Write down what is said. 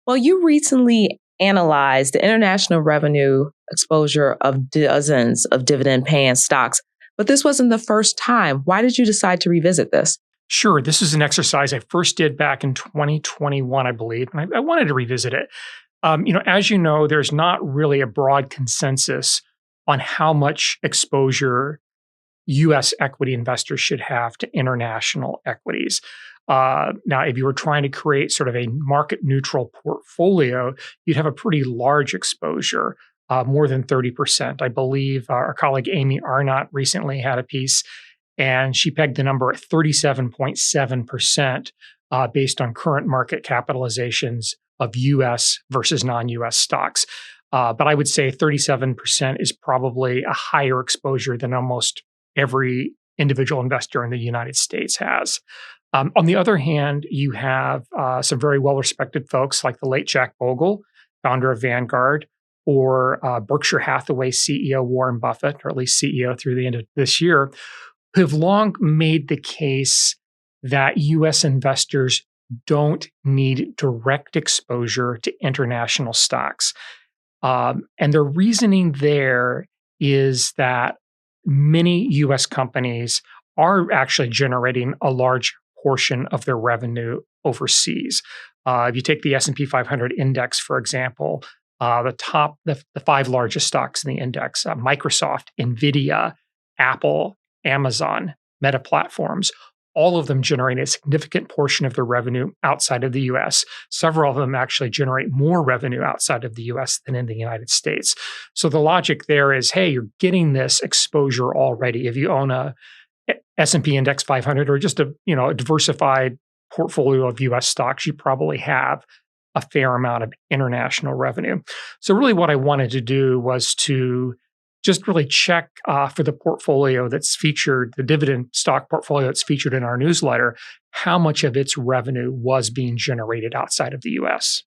Well, you recently analyzed the international revenue exposure of dozens of dividend paying stocks, but this wasn't the first time. Why did you decide to revisit this? Sure, this is an exercise I first did back in 2021, I believe, and I wanted to revisit it. As you know, there's not really a broad consensus on how much exposure U.S. equity investors should have to international equities. Now, if you were trying to create sort of a market neutral portfolio, you'd have a pretty large exposure, more than 30%. I believe our colleague Amy Arnott recently had a piece, and she pegged the number at 37.7% based on current market capitalizations of US versus non US stocks. But I would say 37% is probably a higher exposure than almost every individual investor in the United States has. On the other hand, you have some very well respected folks like the late Jack Bogle, founder of Vanguard, or Berkshire Hathaway CEO Warren Buffett, or at least CEO through the end of this year, who have long made the case that US investors don't need direct exposure to international stocks. And the reasoning there is that many US companies are actually generating a large portion of their revenue overseas. If you take the S&P 500 index, for example, the five largest stocks in the index, Microsoft, NVIDIA, Apple, Amazon, Meta Platforms, all of them generate a significant portion of their revenue outside of the US. Several of them actually generate more revenue outside of the US than in the United States. So the logic there is, hey, you're getting this exposure already. If you own a S&P Index 500 or just a diversified portfolio of US stocks, you probably have a fair amount of international revenue. So really what I wanted to do was to just really check for the portfolio that's featured, the dividend stock portfolio that's featured in our newsletter, how much of its revenue was being generated outside of the US.